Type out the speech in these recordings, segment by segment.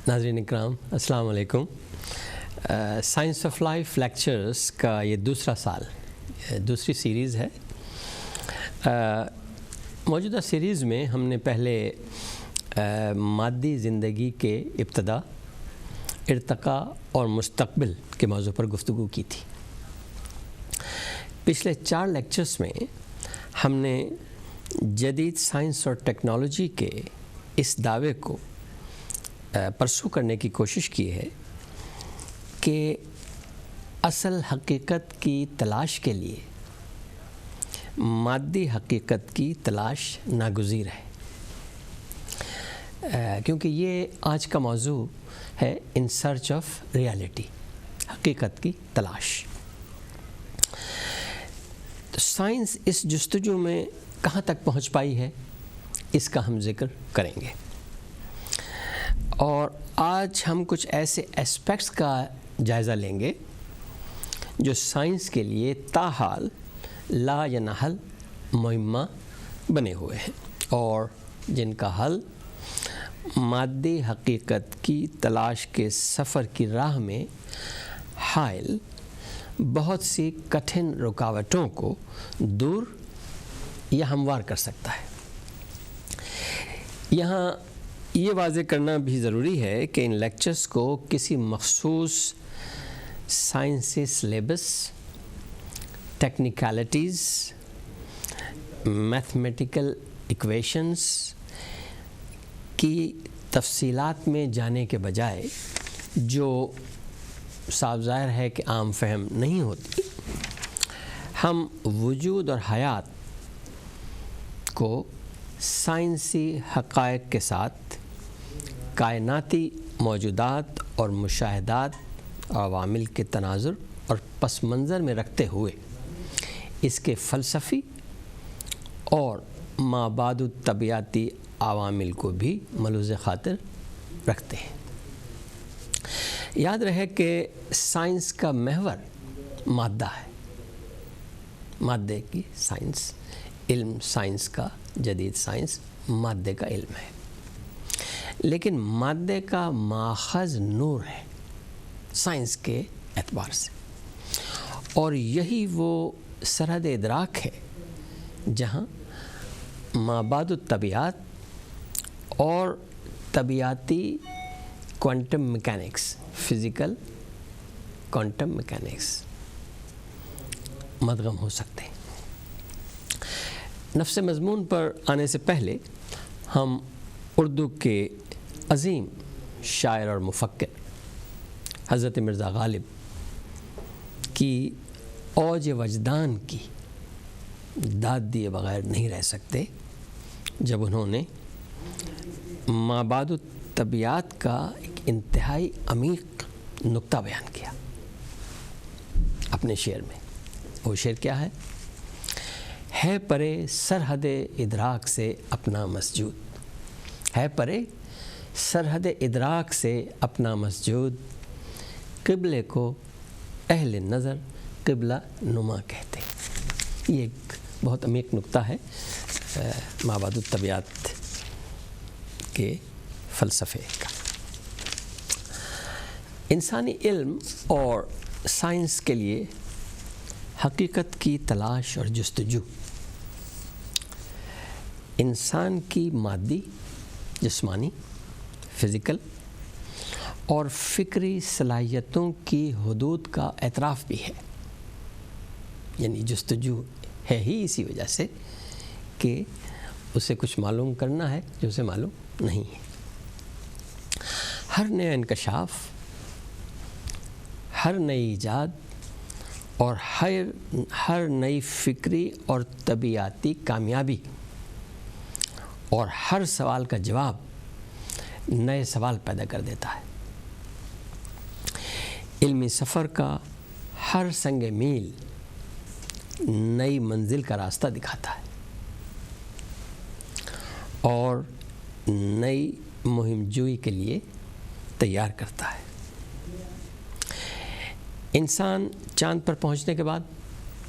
ناظرین اکرام السلام علیکم۔ سائنس آف لائف لیکچرز کا یہ دوسرا سال، دوسری سیریز ہے۔ موجودہ سیریز میں ہم نے پہلے مادی زندگی کے ابتدا، ارتقاء اور مستقبل کے موضوع پر گفتگو کی تھی۔ پچھلے 4 لیکچرز میں ہم نے جدید سائنس اور ٹیکنالوجی کے اس دعوے کو پرسو کرنے کی کوشش کی ہے کہ اصل حقیقت کی تلاش کے لیے مادی حقیقت کی تلاش ناگزیر ہے، کیونکہ یہ آج کا موضوع ہے ان سرچ آف ریالٹی، حقیقت کی تلاش۔ تو سائنس اس جستجو میں کہاں تک پہنچ پائی ہے، اس کا ہم ذکر کریں گے، اور آج ہم کچھ ایسے اسپیکٹس کا جائزہ لیں گے جو سائنس کے لیے تاحال لا ینحل معمہ بنے ہوئے ہیں، اور جن کا حل مادی حقیقت کی تلاش کے سفر کی راہ میں حائل بہت سی کٹھن رکاوٹوں کو دور یا ہموار کر سکتا ہے۔ یہاں یہ واضح کرنا بھی ضروری ہے کہ ان لیکچرز کو کسی مخصوص سائنسی سلیبس، ٹیکنیکلٹیز، میتھمیٹیکل ایکویشنز کی تفصیلات میں جانے کے بجائے، جو صاف ظاہر ہے کہ عام فہم نہیں ہوتی، ہم وجود اور حیات کو سائنسی حقائق کے ساتھ کائناتی موجودات اور مشاہدات اور عوامل کے تناظر اور پس منظر میں رکھتے ہوئے اس کے فلسفی اور مابعد الطبیعاتی عوامل کو بھی ملحوظ خاطر رکھتے ہیں۔ یاد رہے کہ سائنس کا محور مادہ ہے، مادے کی سائنس، علم سائنس کا، جدید سائنس مادے کا علم ہے، لیکن مادے کا ماخذ نور ہے سائنس کے اعتبار سے، اور یہی وہ سرحد ادراک ہے جہاں مابعد الطبیعات اور طبیعتی quantum mechanics, physical quantum mechanics مدغم ہو سکتے ہیں۔ نفس مضمون پر آنے سے پہلے ہم اردو کے عظیم شاعر اور مفکر حضرت مرزا غالب کی اوج وجدان کی داد دیے بغیر نہیں رہ سکتے جب انہوں نے مابعد الطبیعات کا ایک انتہائی عمیق نقطہ بیان کیا اپنے شعر میں۔ وہ شعر کیا ہے پرے سرحد ادراک سے اپنا مسجود، ہے پرے سرحد ادراک سے اپنا مسجود، قبلے کو اہل نظر قبلہ نما کہتے۔ یہ ایک بہت عمیق نقطہ ہے مابعد الطبیعات کے فلسفے کا۔ انسانی علم اور سائنس کے لیے حقیقت کی تلاش اور جستجو انسان کی مادی، جسمانی، فزیکل اور فکری صلاحیتوں کی حدود کا اعتراف بھی ہے، یعنی جستجو ہے ہی اسی وجہ سے کہ اسے کچھ معلوم کرنا ہے جو اسے معلوم نہیں ہے۔ ہر نیا انکشاف، ہر نئی ایجاد اور ہر نئی فکری اور طبیعاتی کامیابی اور ہر سوال کا جواب نئے سوال پیدا کر دیتا ہے۔ علمی سفر کا ہر سنگ میل نئی منزل کا راستہ دکھاتا ہے اور نئی مہم جوئی کے لیے تیار کرتا ہے۔ انسان چاند پر پہنچنے کے بعد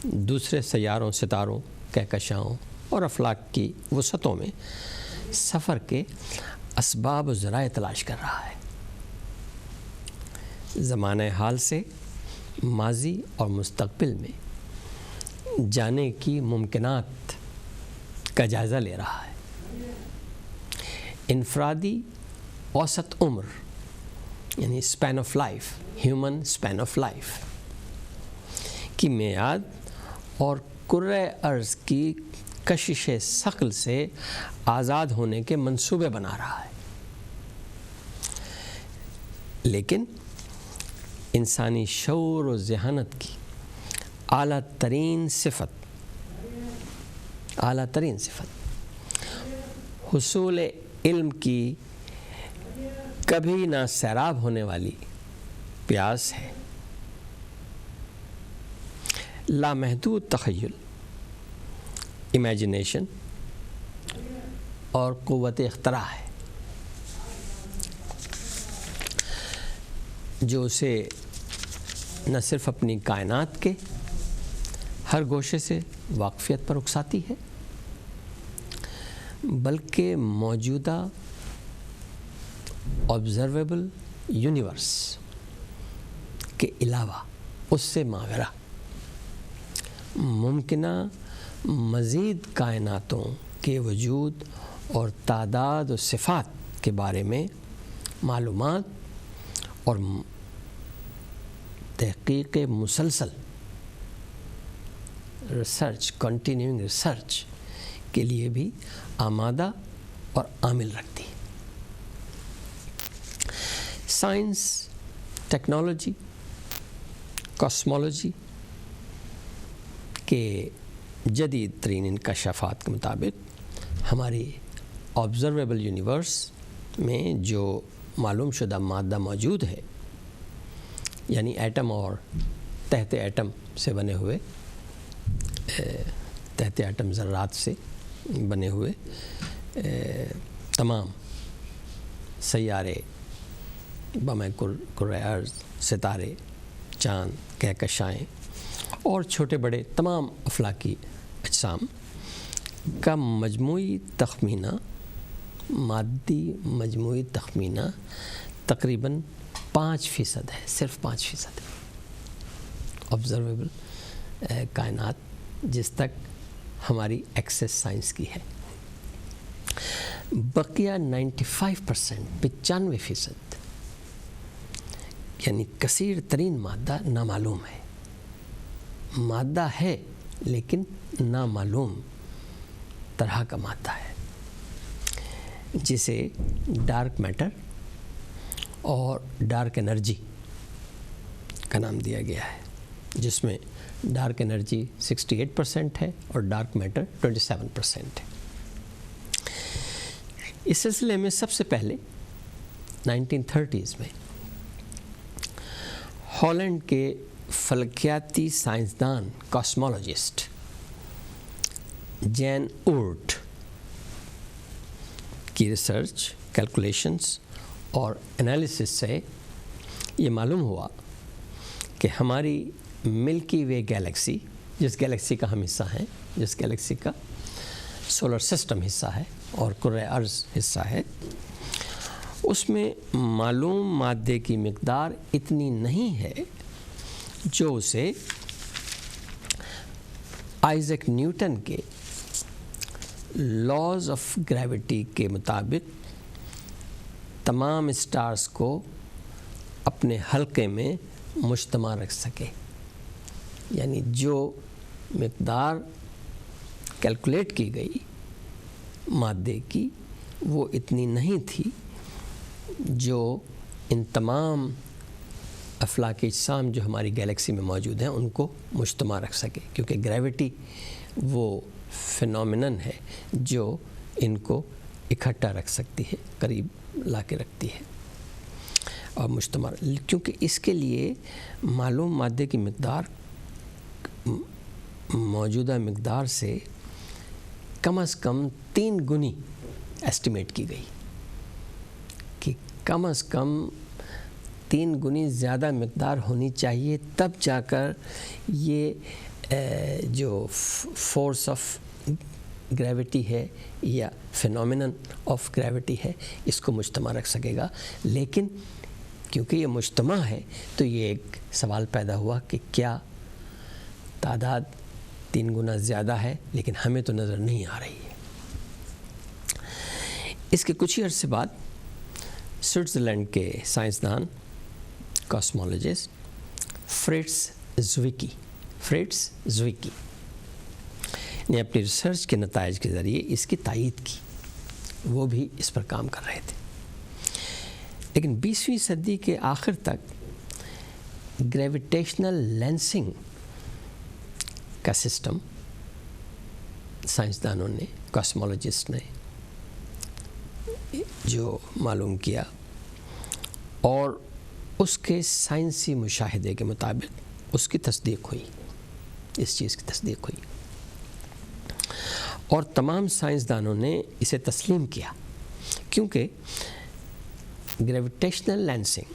دوسرے سیاروں، ستاروں، کہکشاؤں اور افلاک کی وسعتوں میں سفر کے اسباب و ذرائع تلاش کر رہا ہے۔ زمانہ حال سے ماضی اور مستقبل میں جانے کی ممکنات کا جائزہ لے رہا ہے۔ انفرادی اوسط عمر یعنی span of life, human span of life کی میعاد اور کرۂ ارض کی کشش ثقل سے آزاد ہونے کے منصوبے بنا رہا ہے، لیکن انسانی شعور و ذہانت کی اعلیٰ ترین صفت حصول علم کی کبھی نہ سیراب ہونے والی پیاس ہے۔ لامحدود تخیل، امیجنیشن اور قوت اختراع ہے جو اسے نہ صرف اپنی کائنات کے ہر گوشے سے واقفیت پر اکساتی ہے، بلکہ موجودہ آبزرویبل یونیورس کے علاوہ اس سے ماوراء ممکنہ مزید کائناتوں کے وجود اور تعداد و صفات کے بارے میں معلومات اور تحقیق مسلسل ریسرچ، کنٹینیوئنگ ریسرچ کے لیے بھی آمادہ اور عامل رکھتی ہے۔ سائنس، ٹیکنالوجی، کاسمولوجی کے جدید ترین انکشافات کے مطابق ہماری آبزرویبل یونیورس میں جو معلوم شدہ مادہ موجود ہے، یعنی ایٹم اور تحت ایٹم سے بنے ہوئے، تحت ایٹم ذرات سے بنے ہوئے تمام سیارے، بمِ کرۂ ارض، ستارے، چاند، کہکشائیں اور چھوٹے بڑے تمام افلاکی اجسام کا مجموعی تخمینہ، مادی مجموعی تخمینہ تقریباً 5% ہے، صرف 5% ہے آبزرویبل کائنات جس تک ہماری ایکسیس سائنس کی ہے۔ بقیہ 95%، 95% یعنی کثیر ترین مادہ نامعلوم ہے۔ مادہ ہے لیکن نامعلوم طرح کا مادہ ہے، جسے ڈارک میٹر اور ڈارک انرجی کا نام دیا گیا ہے، جس میں ڈارک انرجی 68% ہے اور ڈارک میٹر 27% ہے۔ اس سلسلے میں سب سے پہلے 1930s میں ہالینڈ کے فلکیاتی سائنسدان کاسمولوجسٹ جین اورٹ کی ریسرچ، کیلکولیشنز اور انالیسس سے یہ معلوم ہوا کہ ہماری ملکی وے گیلیکسی، جس گیلیکسی کا ہم حصہ ہیں، جس گیلیکسی کا سولر سسٹم حصہ ہے اور کرۂ ارض حصہ ہے، اس میں معلوم مادے کی مقدار اتنی نہیں ہے جو اسے آئزیک نیوٹن کے لاز آف گریوٹی کے مطابق تمام اسٹارز کو اپنے حلقے میں مجتمع رکھ سکے۔ یعنی جو مقدار کیلکولیٹ کی گئی مادے کی وہ اتنی نہیں تھی جو ان تمام افلاکی اجسام جو ہماری گیلیکسی میں موجود ہیں ان کو مجتمع رکھ سکے، کیونکہ گریوٹی وہ فینومینن ہے جو ان کو اکٹھا رکھ سکتی ہے، قریب لا کے رکھتی ہے اور مجتمع، کیونکہ اس کے لیے معلوم مادے کی مقدار موجودہ مقدار سے کم از کم 3 گنی ایسٹیمیٹ کی گئی، کہ کم از کم 3 گنی زیادہ مقدار ہونی چاہیے، تب جا کر یہ جو فورس آف گریوٹی ہے یا فینومینن آف گریوٹی ہے اس کو مجتمع رکھ سکے گا۔ لیکن کیونکہ یہ مجتمع ہے تو یہ ایک سوال پیدا ہوا کہ کیا تعداد 3 گنا زیادہ ہے لیکن ہمیں تو نظر نہیں آ رہی ہے۔ اس کے کچھ ہی عرصے بعد سوئٹزرلینڈ کے سائنسدان کاسمولوجسٹ فریٹز زویکی نے اپنی ریسرچ کے نتائج کے ذریعے اس کی تائید کی۔ وہ بھی اس پر کام کر رہے تھے، لیکن 20ویں صدی کے آخر تک گریویٹیشنل لینسنگ کا سسٹم سائنسدانوں نے، کاسمولوجسٹ نے جو معلوم کیا، اور اس کے سائنسی مشاہدے کے مطابق اس کی تصدیق ہوئی، اس چیز کی تصدیق ہوئی، اور تمام سائنسدانوں نے اسے تسلیم کیا، کیونکہ گریویٹیشنل لینسنگ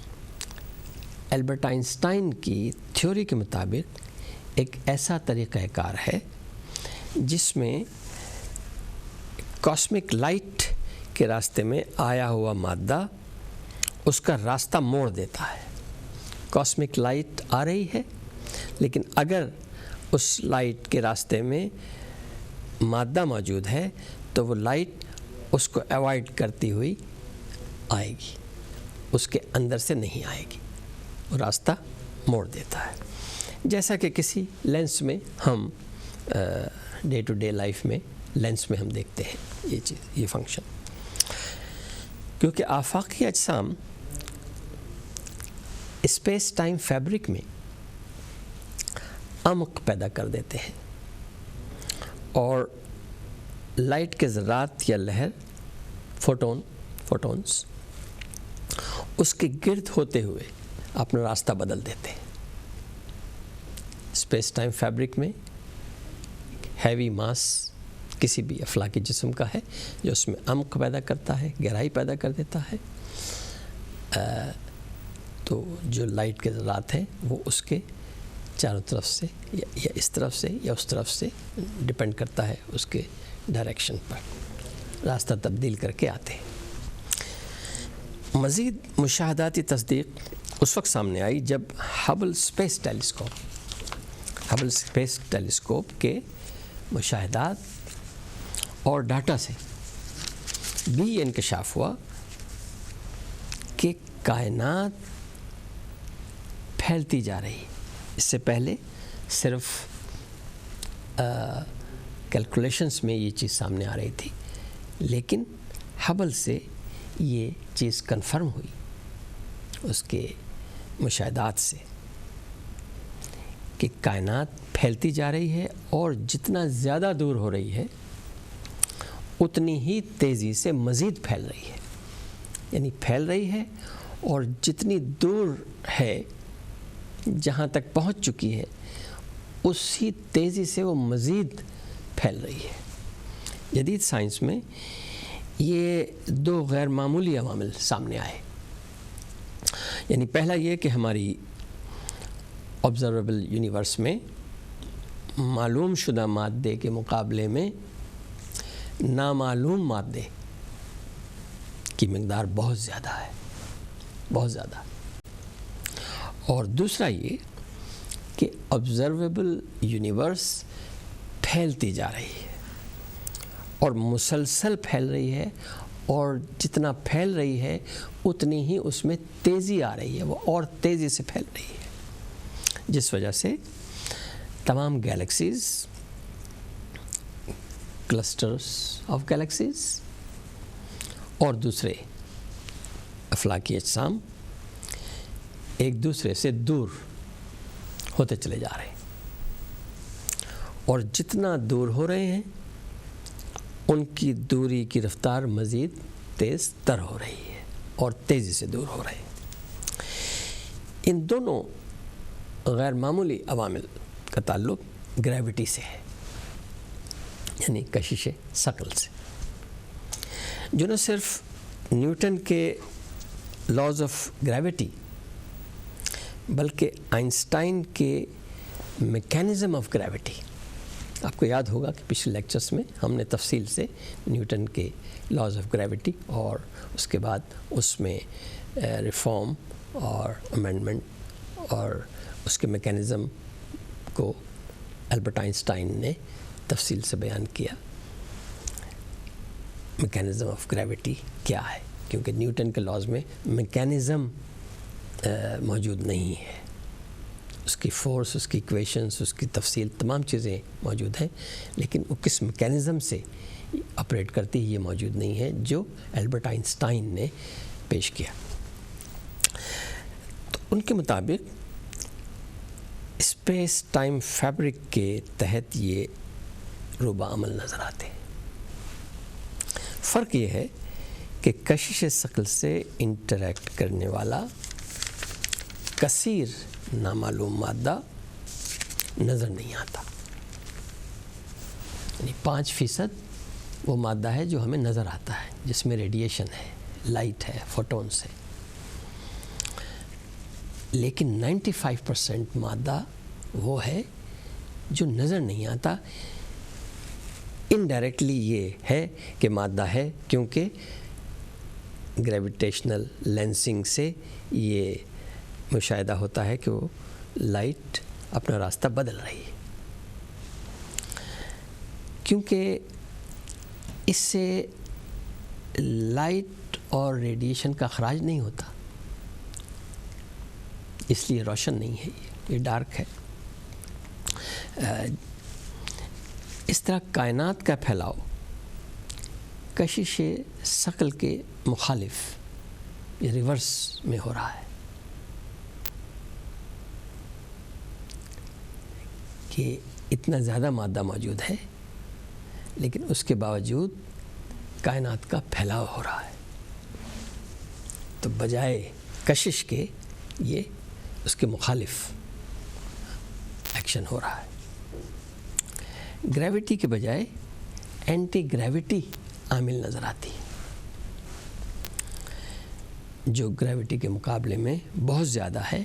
البرٹ آئنسٹائن کی تھیوری کے مطابق ایک ایسا طریقہ کار ہے جس میں کاسمک لائٹ کے راستے میں آیا ہوا مادہ اس کا راستہ موڑ دیتا ہے۔ کاسمک لائٹ آ رہی ہے، لیکن اگر اس لائٹ کے راستے میں مادہ موجود ہے تو وہ لائٹ اس کو ایوائڈ کرتی ہوئی آئے گی، اس کے اندر سے نہیں آئے گی، وہ راستہ موڑ دیتا ہے۔ جیسا کہ کسی لینس میں ہم ڈے ٹو ڈے لائف میں لینس میں ہم دیکھتے ہیں یہ چیز، یہ فنکشن، کیونکہ آفاقی اجسام اسپیس ٹائم فیبرک میں عمق پیدا کر دیتے ہیں، اور لائٹ کے ذرات یا لہر فوٹونز اس کے گرد ہوتے ہوئے اپنا راستہ بدل دیتے ہیں۔ اسپیس ٹائم فیبرک میں ہیوی ماس کسی بھی افلاکی جسم کا ہے جو اس میں عمق پیدا کرتا ہے، گہرائی پیدا کر دیتا ہے، تو جو لائٹ کے ذرات ہیں وہ اس کے چاروں طرف سے یا اس طرف سے یا اس طرف سے ڈپینڈ کرتا ہے اس کے ڈائریکشن پر، راستہ تبدیل کر کے آتے ہیں۔ مزید مشاہداتی تصدیق اس وقت سامنے آئی جب ہبل اسپیس ٹیلیسکوپ کے مشاہدات اور ڈاٹا سے بھی یہ انکشاف ہوا کہ کائنات پھیلتی جا رہی ہے۔ اس سے پہلے صرف کیلکولیشنز میں یہ چیز سامنے آ رہی تھی، لیکن ہبل سے یہ چیز کنفرم ہوئی اس کے مشاہدات سے کہ کائنات پھیلتی جا رہی ہے، اور جتنا زیادہ دور ہو رہی ہے اتنی ہی تیزی سے مزید پھیل رہی ہے، یعنی پھیل رہی ہے اور جتنی دور ہے جہاں تک پہنچ چکی ہے اسی تیزی سے وہ مزید پھیل رہی ہے۔ جدید سائنس میں یہ 2 غیر معمولی عوامل سامنے آئے، یعنی پہلا یہ کہ ہماری آبزرویبل یونیورس میں معلوم شدہ مادے کے مقابلے میں نامعلوم مادے کی مقدار بہت زیادہ ہے، بہت زیادہ۔ اور دوسرا یہ کہ آبزرویبل یونیورس پھیلتی جا رہی ہے اور مسلسل پھیل رہی ہے، اور جتنا پھیل رہی ہے اتنی ہی اس میں تیزی آ رہی ہے، وہ اور تیزی سے پھیل رہی ہے، جس وجہ سے تمام گیلیکسیز، کلسٹرز آف گیلیکسیز اور دوسرے افلاکی اجسام ایک دوسرے سے دور ہوتے چلے جا رہے ہیں، اور جتنا دور ہو رہے ہیں ان کی دوری کی رفتار مزید تیز تر ہو رہی ہے اور تیزی سے دور ہو رہے ہیں۔ ان دونوں غیر معمولی عوامل کا تعلق گریوٹی سے ہے، یعنی کشش ثقل سے، جو نہ صرف نیوٹن کے لاز آف گریوٹی بلکہ آئنسٹائن کے میکینزم آف گریوٹی، آپ کو یاد ہوگا کہ پچھلے لیکچرز میں ہم نے تفصیل سے نیوٹن کے لاز آف گریوٹی اور اس کے بعد اس میں ریفارم اور امینڈمنٹ اور اس کے میکینزم کو البرٹ آئنسٹائن نے تفصیل سے بیان کیا. میکینزم آف گریوٹی کیا ہے، کیونکہ نیوٹن کے لاز میں میکینزم موجود نہیں ہے. اس کی فورس، اس کی ایکویشنز، اس کی تفصیل، تمام چیزیں موجود ہیں، لیکن وہ کس میکینزم سے آپریٹ کرتی ہے یہ موجود نہیں ہے جو البرٹ آئنسٹائن نے پیش کیا. تو ان کے مطابق اسپیس ٹائم فیبرک کے تحت یہ روبہ عمل نظر آتے ہیں. فرق یہ ہے کہ کشش ثقل سے انٹریکٹ کرنے والا کثیر نامعلوم مادہ نظر نہیں آتا، یعنی 5% وہ مادہ ہے جو ہمیں نظر آتا ہے، جس میں ریڈیشن ہے، لائٹ ہے، فوٹونز ہے. لیکن 95% مادہ وہ ہے جو نظر نہیں آتا. انڈائریکٹلی یہ ہے کہ مادہ ہے، کیونکہ گریویٹیشنل لینسنگ سے یہ مشاہدہ ہوتا ہے کہ وہ لائٹ اپنا راستہ بدل رہی ہے. کیونکہ اس سے لائٹ اور ریڈیشن کا اخراج نہیں ہوتا، اس لیے روشن نہیں ہے، یہ ڈارک ہے. اس طرح کائنات کا پھیلاؤ کشش ثقل کے مخالف یا ریورس میں ہو رہا ہے، کہ اتنا زیادہ مادہ موجود ہے لیکن اس کے باوجود کائنات کا پھیلاؤ ہو رہا ہے. تو بجائے کشش کے یہ اس کے مخالف ایکشن ہو رہا ہے. گریوٹی کے بجائے اینٹی گریوٹی عامل نظر آتی ہے، جو گریوٹی کے مقابلے میں بہت زیادہ ہے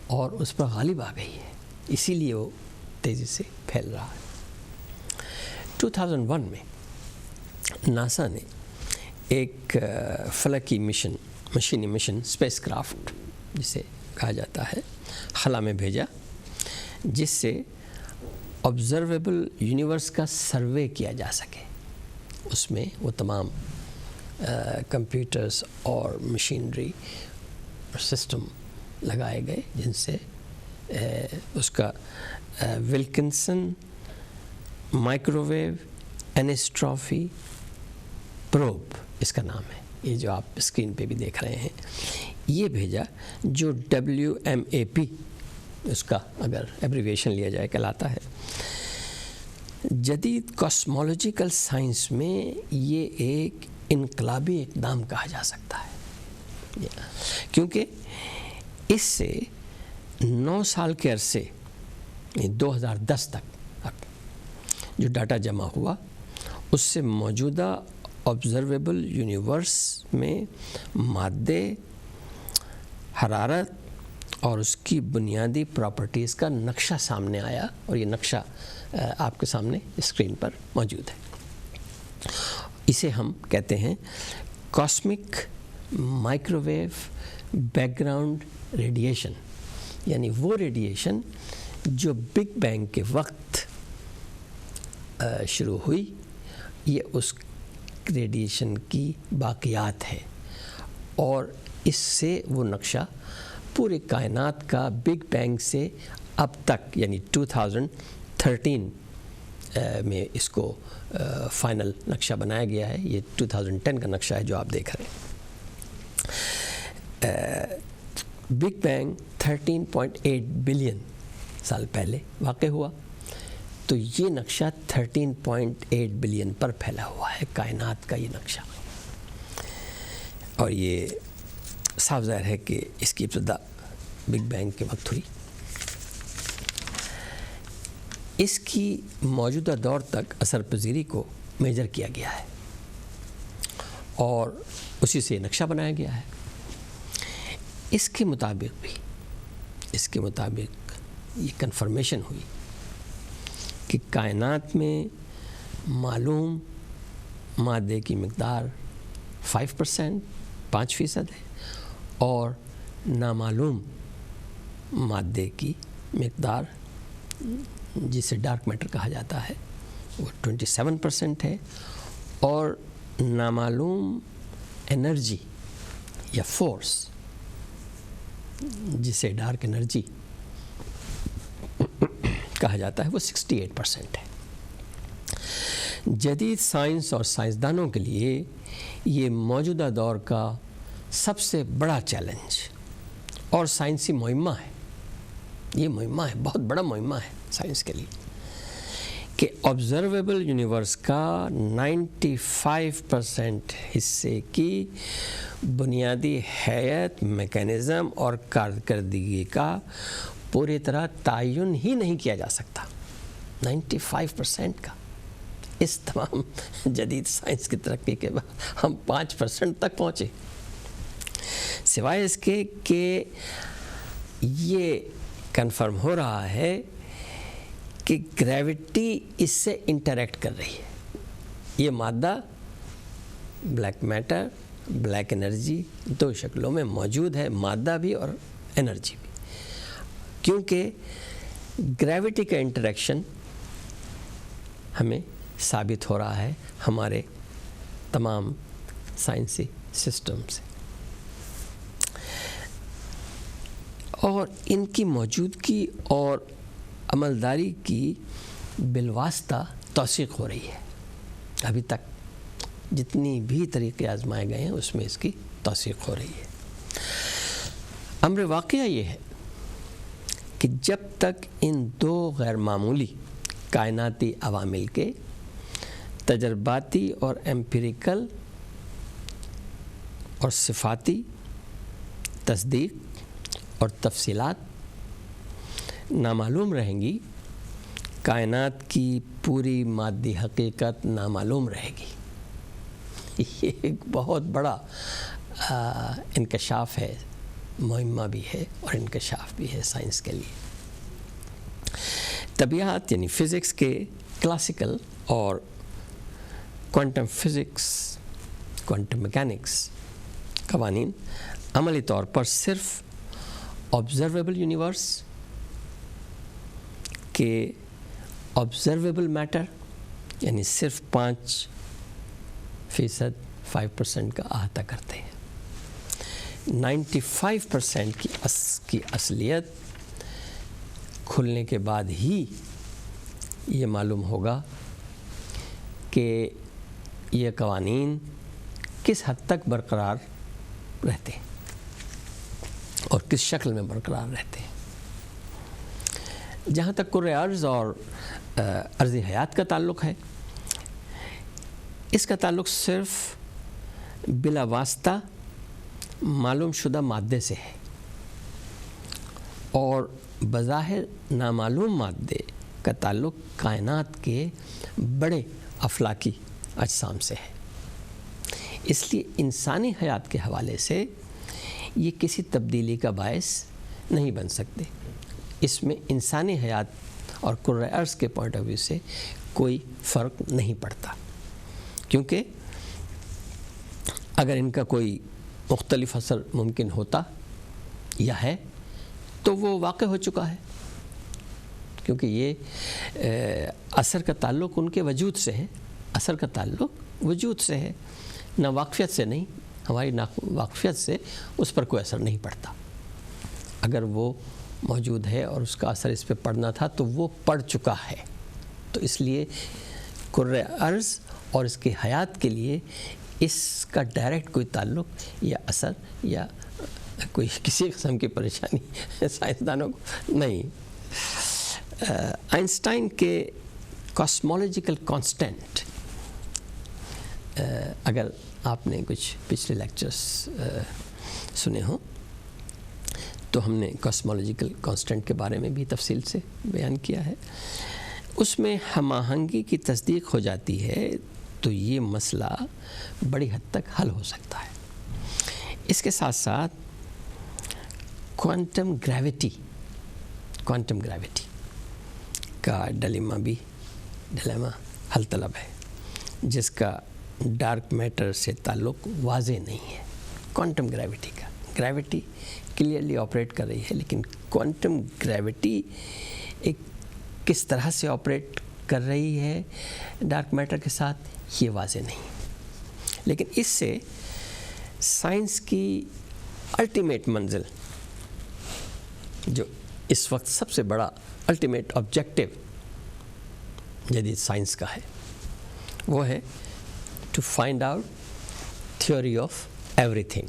اور اس پر غالب آ گئی ہے، اسی لیے وہ تیزی سے پھیل رہا ہے. 2001 میں ناسا نے ایک فلکی مشینی مشن اسپیس کرافٹ جسے کہا جاتا ہے خلا میں بھیجا، جس سے آبزرویبل یونیورس کا سروے کیا جا سکے. اس میں وہ تمام کمپیوٹرز اور مشینری اور سسٹم لگائے گئے جن سے اس کا ولکنسن مائکروویو انیسٹرافی پروب اس کا نام ہے، یہ جو آپ اسکرین پہ بھی دیکھ رہے ہیں، یہ بھیجا جو WMAP اس کا اگر ایبریویشن لیا جائے کہلاتا ہے. جدید کاسمولوجیکل سائنس میں یہ ایک انقلابی اقدام کہا جا سکتا ہے، کیونکہ اس سے 9 سال کے عرصے 2010 تک جو ڈاٹا جمع ہوا اس سے موجودہ آبزرویبل یونیورس میں مادے، حرارت اور اس کی بنیادی پراپرٹیز کا نقشہ سامنے آیا، اور یہ نقشہ آپ کے سامنے اسکرین پر موجود ہے. اسے ہم کہتے ہیں cosmic microwave back ground radiation, یعنی وہ ریڈیشن جو بگ بینگ کے وقت شروع ہوئی، یہ اس ریڈیشن کی باقیات ہے. اور اس سے وہ نقشہ پورے کائنات کا بگ بینگ سے اب تک یعنی 2013 میں اس کو فائنل نقشہ بنایا گیا ہے. یہ 2010 کا نقشہ ہے جو آپ دیکھ رہے ہیں. بگ بینگ 13.8 بلین سال پہلے واقع ہوا، تو یہ نقشہ 13.8 بلین پر پھیلا ہوا ہے کائنات کا یہ نقشہ. اور یہ صاف ظاہر ہے کہ اس کی ابتدا بگ بینگ کے وقت ہوئی. اس کی موجودہ دور تک اثر پذیری کو میجر کیا گیا ہے اور اسی سے نقشہ بنایا گیا ہے. اس کے مطابق یہ کنفرمیشن ہوئی کہ کائنات میں معلوم مادے کی مقدار 5% ہے اور نامعلوم مادے کی مقدار جسے ڈارک میٹر کہا جاتا ہے وہ 27% ہے، اور نامعلوم انرجی یا فورس جسے ڈارک انرجی کہا جاتا ہے وہ 68% ہے۔ جدید سائنس اور سائنسدانوں کے لیے یہ موجودہ دور کا سب سے بڑا چیلنج اور سائنسی مہمہ ہے، یہ مہمہ ہے، بہت بڑا مہمہ ہے سائنس کے لیے، کہ آبزرویبل یونیورس کا 95% حصے کی بنیادی حیت، میکینزم اور کارکردگی کا پوری طرح تعین ہی نہیں کیا جا سکتا۔ 95% کا، اس تمام جدید سائنس کی ترقی کے بعد ہم 5% تک پہنچے، سوائے اس کے کہ یہ کنفرم ہو رہا ہے کہ گریوٹی اس سے انٹریکٹ کر رہی ہے۔ یہ مادہ بلیک میٹر، بلیک انرجی دو شکلوں میں موجود ہے، مادہ بھی اور انرجی بھی، کیونکہ گریوٹی کا انٹریکشن ہمیں ثابت ہو رہا ہے ہمارے تمام سائنسی سسٹم سے، اور ان کی موجودگی اور عملداری کی بالواسطہ توثیق ہو رہی ہے۔ ابھی تک جتنی بھی طریقے آزمائے گئے ہیں اس میں اس کی توثیق ہو رہی ہے۔ امر واقعہ یہ ہے کہ جب تک ان دو غیر معمولی کائناتی عوامل کے تجرباتی اور ایمپیریکل اور صفاتی تصدیق اور تفصیلات نامعلوم رہیں گی، کائنات کی پوری مادی حقیقت نامعلوم رہے گی۔ یہ ایک بہت بڑا انکشاف ہے، مہمہ بھی ہے اور انکشاف بھی ہے سائنس کے لیے۔ طبیعت یعنی فزکس کے کلاسیکل اور کوانٹم فزکس، کوانٹم میکینکس قوانین عملی طور پر صرف آبزرویبل یونیورس کے آبزرویبل میٹر یعنی صرف 5% کا احاطہ کرتے ہیں۔ 95% کی اصلیت کھلنے کے بعد ہی یہ معلوم ہوگا کہ یہ قوانین کس حد تک برقرار رہتے ہیں اور کس شکل میں برقرار رہتے ہیں۔ جہاں تک کرۂ ارض اور عرضی حیات کا تعلق ہے، اس کا تعلق صرف بلا واسطہ معلوم شدہ مادے سے ہے، اور بظاہر نامعلوم مادے کا تعلق کائنات کے بڑے افلاکی اجسام سے ہے۔ اس لیے انسانی حیات کے حوالے سے یہ کسی تبدیلی کا باعث نہیں بن سکتے۔ اس میں انسانی حیات اور کرۂ ارض کے پوائنٹ آف ویو سے کوئی فرق نہیں پڑتا، کیونکہ اگر ان کا کوئی مختلف اثر ممکن ہوتا یا ہے تو وہ واقع ہو چکا ہے، کیونکہ یہ اثر کا تعلق ان کے وجود سے ہے، اثر کا تعلق وجود سے ہے، نہ واقفیت سے نہیں۔ ہماری واقفیت سے اس پر کوئی اثر نہیں پڑتا۔ اگر وہ موجود ہے اور اس کا اثر اس پہ پڑنا تھا تو وہ پڑ چکا ہے، تو اس لیے کرۂ ارض اور اس کی حیات کے لیے اس کا ڈائریکٹ کوئی تعلق یا اثر یا کوئی کسی قسم کی پریشانی سائنسدانوں کو نہیں۔ آئنسٹائن کے کاسمولوجیکل کانسٹنٹ، اگر آپ نے کچھ پچھلے لیکچرز سنے ہوں تو ہم نے کاسمولوجیکل کانسٹنٹ کے بارے میں بھی تفصیل سے بیان کیا ہے۔ اس میں ہم آہنگی کی تصدیق ہو جاتی ہے تو یہ مسئلہ بڑی حد تک حل ہو سکتا ہے۔ اس کے ساتھ ساتھ کوانٹم گریوٹی کا ڈلیما حل طلب ہے، جس کا ڈارک میٹر سے تعلق واضح نہیں ہے۔ کوانٹم گریوٹی کا، گریوٹی کلیئرلی آپریٹ کر رہی ہے، لیکن کوانٹم گریوٹی ایک کس طرح سے آپریٹ کر رہی ہے ڈارک میٹر کے ساتھ یہ واضح نہیں. لیکن اس سے سائنس کی الٹیمیٹ منزل، جو اس وقت سب سے بڑا الٹیمیٹ آبجیکٹو جدید سائنس کا ہے، وہ ہے to find out theory of everything.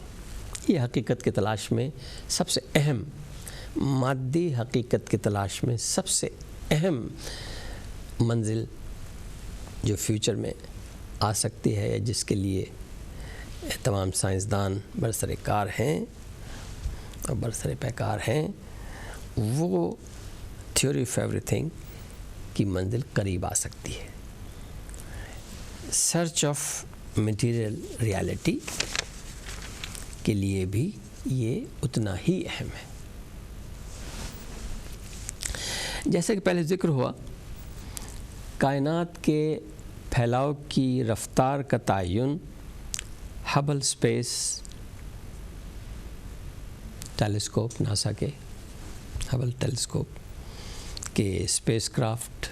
یہ حقیقت کی تلاش میں سب سے اہم، مادی حقیقت کی تلاش میں سب سے اہم منزل جو فیوچر میں آ سکتی ہے، جس کے لیے تمام سائنسدان برسر کار ہیں اور برسر پیکار ہیں، وہ تھیوری آف ایوری تھنگ کی منزل قریب آ سکتی ہے. سرچ آف میٹیریل ریالٹی کے لیے بھی یہ اتنا ہی اہم ہے. جیسے کہ پہلے ذکر ہوا، کائنات کے پھیلاؤ کی رفتار کا تعین ہبل اسپیس ٹیلیسکوپ، ناسا کے ہبل ٹیلیسکوپ کے اسپیس کرافٹ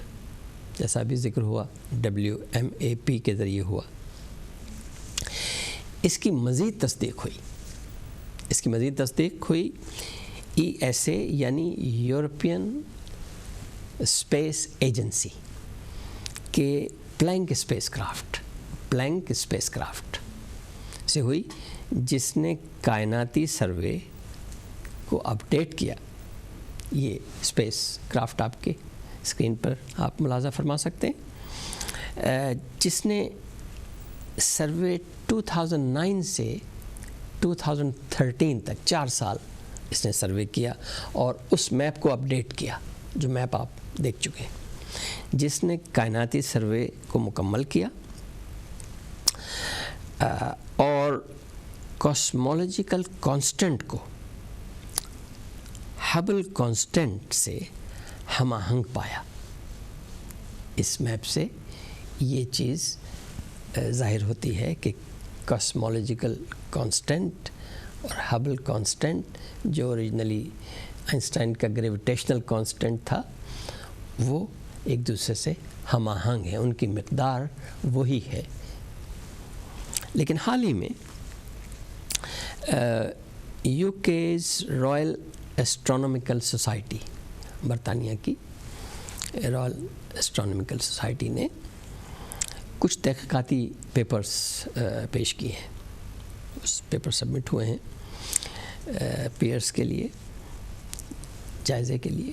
جیسا بھی ذکر ہوا WMAP کے ذریعے ہوا. اس کی مزید تصدیق ہوئی ESA یعنی یورپین اسپیس ایجنسی کے پلینک اسپیس کرافٹ سے ہوئی، جس نے کائناتی سروے کو اپڈیٹ کیا. یہ اسپیس کرافٹ آپ کے اسکرین پر آپ ملاحظہ فرما سکتے ہیں، جس نے سروے 2009 سے 2013 تک 4 سال اس نے سروے کیا اور اس میپ کو اپڈیٹ کیا، جو میپ آپ دیکھ چکے ہیں، جس نے کائناتی سروے کو مکمل کیا اور کاسمولوجیکل کانسٹنٹ کو ہبل کانسٹنٹ سے ہم آہنگ پایا. اس میپ سے یہ چیز ظاہر ہوتی ہے کہ کاسمولوجیکل کانسٹنٹ اور ہبل کانسٹنٹ، جو اوریجنلی آئنسٹائن کا گریویٹیشنل کانسٹنٹ تھا، وہ ایک دوسرے سے ہم آہنگ ہیں، ان کی مقدار وہی ہے. لیکن حال ہی میں UK's رائل ایسٹرونومیکل سوسائٹی، برطانیہ کی رائل ایسٹرونومیکل سوسائٹی نے کچھ تحقیقاتی پیپرز پیش کیے ہیں. اس پیپر سبمٹ ہوئے ہیں پیئرس کے لیے، جائزے کے لیے،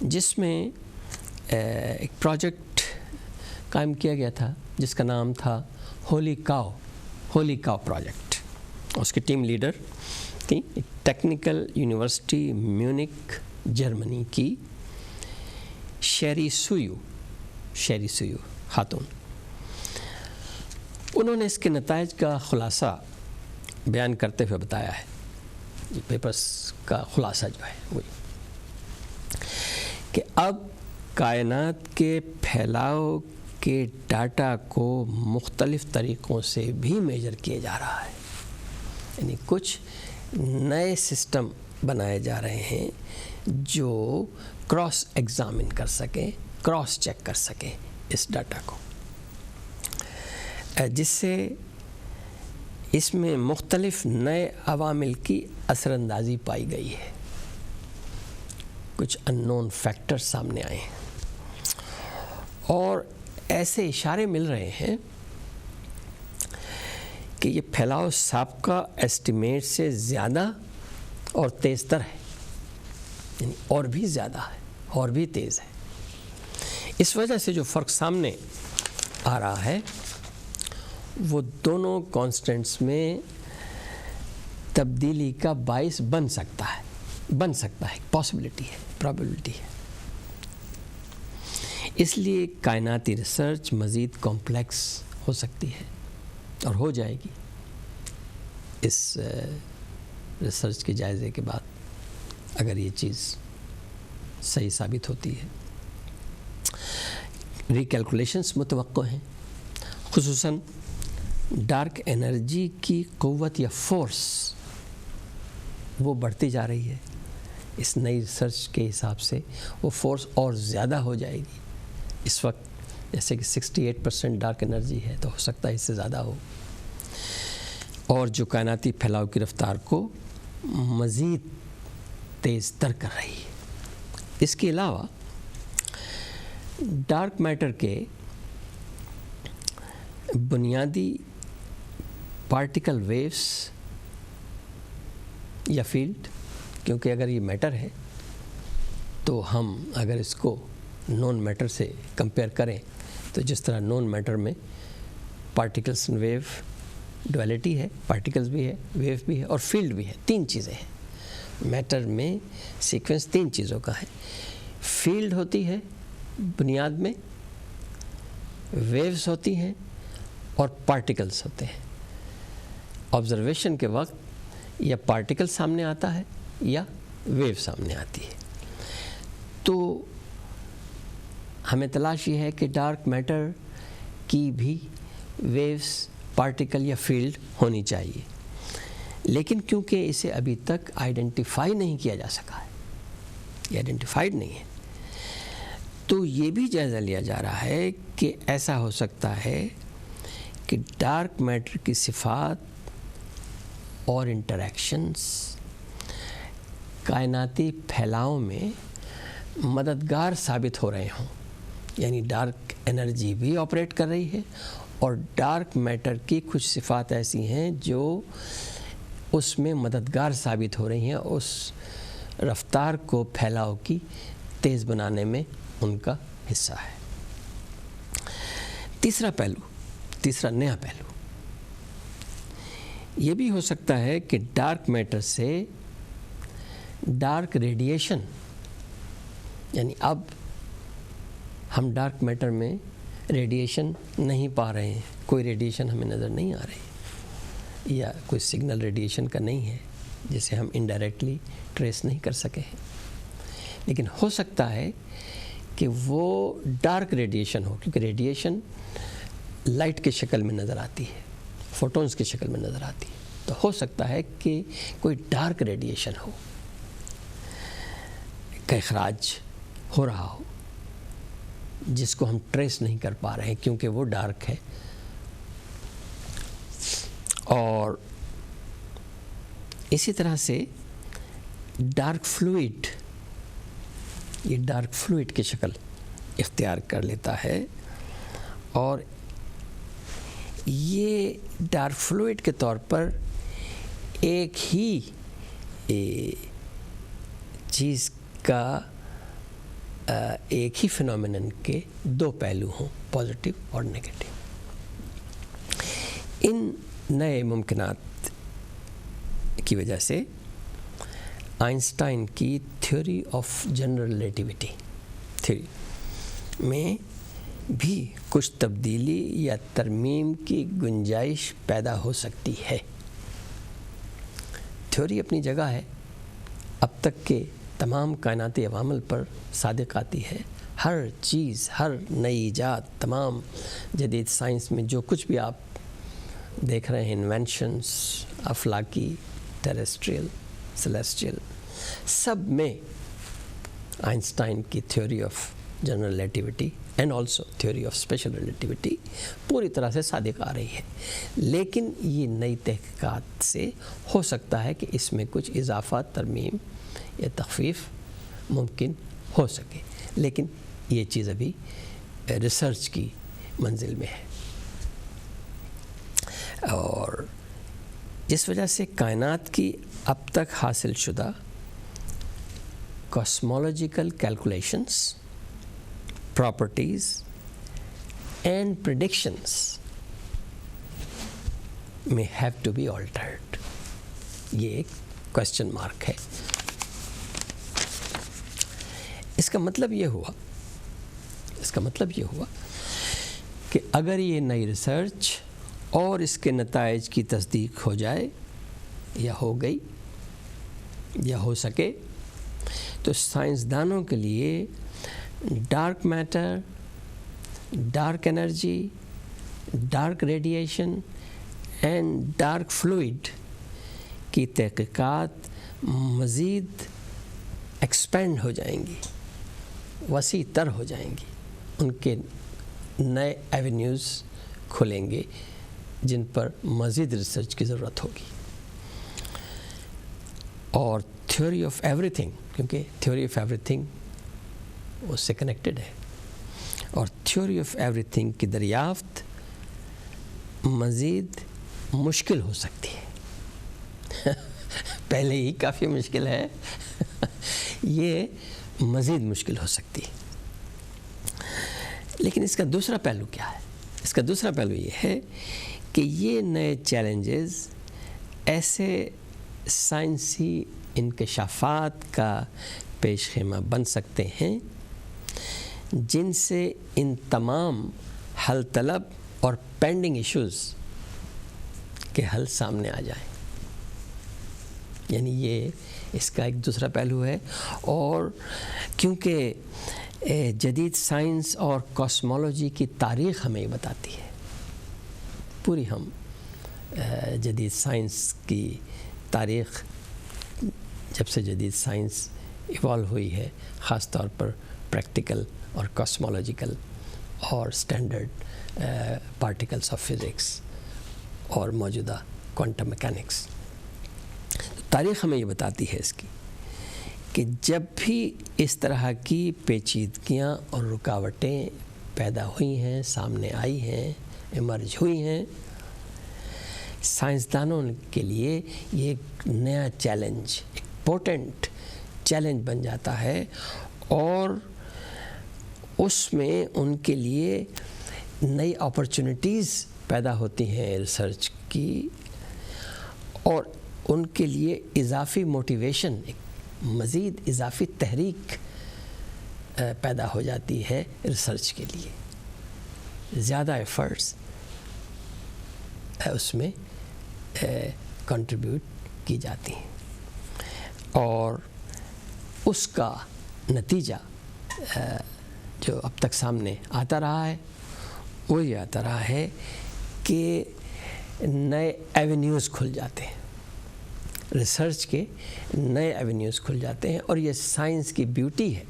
جس میں ایک پروجیکٹ قائم کیا گیا تھا جس کا نام تھا ہولی کاؤ پروجیکٹ. اس کی ٹیم لیڈر تھی ٹیکنیکل یونیورسٹی میونک جرمنی کی شیری سویو خاتون. انہوں نے اس کے نتائج کا خلاصہ بیان کرتے ہوئے بتایا ہے، پیپرز کا خلاصہ جو ہے وہی کہ اب کائنات کے پھیلاؤ کے ڈاٹا کو مختلف طریقوں سے بھی میجر کیا جا رہا ہے. یعنی کچھ نئے سسٹم بنائے جا رہے ہیں جو کراس ایگزامن کر سکیں، کراس چیک کر سکیں اس ڈاٹا کو، جس سے اس میں مختلف نئے عوامل کی اثر اندازی پائی گئی ہے. کچھ ان نون فیکٹر سامنے آئے ہیں اور ایسے اشارے مل رہے ہیں کہ یہ پھیلاؤ سابقہ ایسٹیمیٹ سے زیادہ اور تیز تر ہے، یعنی اور بھی زیادہ ہے اور بھی تیز ہے. اس وجہ سے جو فرق سامنے آ رہا ہے وہ دونوں کانسٹنٹس میں تبدیلی کا باعث بن سکتا ہے، پاسبلٹی ہے، پرابیبلٹی ہے. اس لیے کائناتی ریسرچ مزید کمپلیکس ہو سکتی ہے اور ہو جائے گی اس ریسرچ کے جائزے کے بعد، اگر یہ چیز صحیح ثابت ہوتی ہے. ریکیلکولیشنز متوقع ہیں، خصوصاً ڈارک انرجی کی قوت یا فورس وہ بڑھتی جا رہی ہے. اس نئی ریسرچ کے حساب سے وہ فورس اور زیادہ ہو جائے گی. اس وقت جیسے کہ 68% ڈارک انرجی ہے، تو ہو سکتا ہے اس سے زیادہ ہو، اور جو کائناتی پھیلاؤ کی رفتار کو مزید تیز تر کر رہی ہے. اس کے علاوہ ڈارک میٹر کے بنیادی پارٹیکل ویوز یا فیلڈ، کیونکہ اگر یہ میٹر ہے تو ہم اگر اس کو نون میٹر سے کمپیئر کریں تو جس طرح نون میٹر میں پارٹیکلس اینڈ ویو ڈویلٹی ہے، پارٹیکلس بھی ہے، ویو بھی ہے اور فیلڈ بھی ہے. 3 چیزیں ہیں. میٹر میں سیکوینس 3 چیزوں کا ہے. فیلڈ ہوتی ہے بنیاد میں، ویوز ہوتی ہیں اور پارٹیکلس ہوتے ہیں. آبزرویشن کے وقت یا پارٹیکل سامنے آتا ہے یا ویو سامنے آتی ہے. تو ہمیں تلاش یہ ہے کہ ڈارک میٹر کی بھی ویوز، پارٹیکل یا فیلڈ ہونی چاہیے، لیکن کیونکہ اسے ابھی تک آئیڈینٹیفائی نہیں کیا جا سکا ہے، یہ آئیڈینٹیفائڈ نہیں ہے، تو یہ بھی جائزہ لیا جا رہا ہے کہ ایسا ہو سکتا ہے کہ ڈارک میٹر کی صفات اور انٹریکشنز کائناتی پھیلاؤ میں مددگار ثابت ہو رہے ہوں. یعنی ڈارک انرجی بھی آپریٹ کر رہی ہے اور ڈارک میٹر کی کچھ صفات ایسی ہیں جو اس میں مددگار ثابت ہو رہی ہیں، اس رفتار کو پھیلاؤ کی تیز بنانے میں ان کا حصہ ہے. تیسرا نیا پہلو یہ بھی ہو سکتا ہے کہ ڈارک میٹر سے ڈارک ریڈیشن، یعنی اب ہم ڈارک میٹر میں ریڈیشن نہیں پا رہے ہیں، کوئی ریڈیشن ہمیں نظر نہیں آ رہی، یا کوئی سگنل ریڈیشن کا نہیں ہے جسے ہم انڈائریکٹلی ٹریس نہیں کر سکے ہیں، لیکن ہو سکتا ہے کہ وہ ڈارک ریڈیشن ہو، کیونکہ ریڈیشن لائٹ کی شکل میں نظر آتی ہے، فوٹونز کی شکل میں نظر آتی ہے. تو ہو سکتا ہے کہ کوئی ڈارک ریڈیشن ہو کا اخراج ہو رہا ہو، جس کو ہم ٹریس نہیں کر پا رہے ہیں کیونکہ وہ ڈارک ہے. اور اسی طرح سے ڈارک فلوئڈ، یہ ڈارک فلوئڈ کی شکل اختیار کر لیتا ہے، اور یہ ڈارک فلوئڈ کے طور پر ایک ہی چیز کا ایک ہی فینومینن کے 2 پہلو ہوں، پازیٹیو اور نیگیٹو. ان نئے ممکنات کی وجہ سے آئنسٹائن کی theory of general relativity theory میں بھی کچھ تبدیلی یا ترمیم کی گنجائش پیدا ہو سکتی ہے. تھیوری اپنی جگہ ہے، اب تک کے تمام کائناتی عوامل پر صادق آتی ہے. ہر چیز، ہر نئی ایجاد، تمام جدید سائنس میں جو کچھ بھی آپ دیکھ رہے ہیں، انوینشنز، افلاکی، ٹیریسٹریل، سیلیسٹیل، سب میں آئنسٹائن کی theory of general relativity and also theory of special relativity پوری طرح سے صادق آ رہی ہے. لیکن یہ نئی تحقیقات سے ہو سکتا ہے کہ اس میں کچھ اضافہ، ترمیم یا تخفیف ممکن ہو سکے، لیکن یہ چیز ابھی ریسرچ کی منزل میں ہے. اور اس وجہ سے کائنات کی اب تک حاصل شدہ cosmological calculations, properties and predictions may have to be altered. یہ ایک کوشچن مارک ہے. اس کا مطلب یہ ہوا کہ اگر یہ نئی ریسرچ اور اس کے نتائج کی تصدیق ہو جائے یا ہو گئی یا ہو سکے، تو سائنسدانوں کے لیے dark matter, dark energy, dark radiation and dark fluid کی تحقیقات مزید ایکسپینڈ ہو جائیں گی، وسیع تر ہو جائیں گی، ان کے نئے ایونیوز کھلیں گے جن پر مزید ریسرچ کی ضرورت ہوگی. اور تھیوری آف ایوری تھنگ، کیونکہ تھیوری آف ایوری تھنگ اس سے کنیکٹڈ ہے، اور تھیوری آف ایوری تھنگ کی دریافت مزید مشکل ہو سکتی ہے. پہلے ہی کافی مشکل ہے، یہ مزید مشکل ہو سکتی ہے. لیکن اس کا دوسرا پہلو کیا ہے؟ اس کا دوسرا پہلو یہ ہے کہ یہ نئے چیلنجز ایسے سائنسی انکشافات کا پیش خیمہ بن سکتے ہیں جن سے ان تمام حل طلب اور پینڈنگ ایشوز کے حل سامنے آ جائیں. یعنی یہ اس کا ایک دوسرا پہلو ہے. اور کیونکہ جدید سائنس اور کاسمولوجی کی تاریخ ہمیں یہ بتاتی ہے، پوری ہم جدید سائنس کی تاریخ، جب سے جدید سائنس ایوالو ہوئی ہے، خاص طور پر پریکٹیکل اور کاسمولوجیکل اور سٹینڈرڈ پارٹیکلس آف فزکس اور موجودہ کوانٹم میکینکس، تاریخ ہمیں یہ بتاتی ہے اس کی کہ جب بھی اس طرح کی پیچیدگیاں اور رکاوٹیں پیدا ہوئی ہیں، سامنے آئی ہیں، ایمرج ہوئی ہیں، سائنسدانوں کے لیے یہ ایک نیا چیلنج، ایک پوٹنٹ چیلنج بن جاتا ہے، اور اس میں ان کے لیے نئی اپرچونٹیز پیدا ہوتی ہیں ریسرچ کی، اور ان کے لیے اضافی موٹیویشن، مزید اضافی تحریک پیدا ہو جاتی ہے ریسرچ کے لیے. زیادہ ایفرٹس اس میں کنٹریبیوٹ کی جاتی ہیں، اور اس کا نتیجہ جو اب تک سامنے آتا رہا ہے وہ یہ آتا رہا ہے کہ نئے ایونیوز کھل جاتے ہیں، ریسرچ کے نئے ایونیوز کھل جاتے ہیں. اور یہ سائنس کی بیوٹی ہے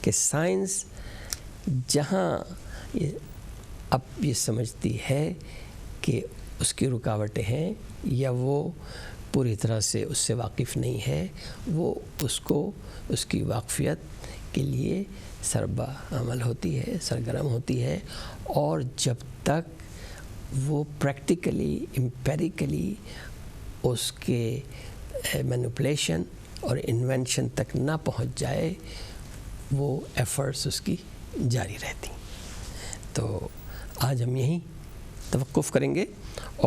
کہ سائنس جہاں اب یہ سمجھتی ہے کہ اس کی رکاوٹیں ہیں یا وہ پوری طرح سے اس سے واقف نہیں ہے، وہ اس کو اس کی واقفیت کے لیے سربراہ عمل ہوتی ہے، سرگرم ہوتی ہے. اور جب تک وہ پریکٹیکلی امپیریکلی اس کے مینوپولیشن اور انوینشن تک نہ پہنچ جائے، وہ ایفرٹس اس کی جاری رہتی. تو آج ہم یہیں توقف کریں گے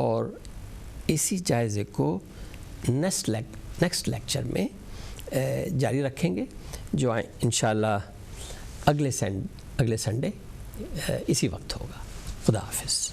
اور اسی جائزے کو نیکسٹ لیکچر میں جاری رکھیں گے، جو انشاءاللہ اگلے سنڈے اسی وقت ہوگا. خدا حافظ.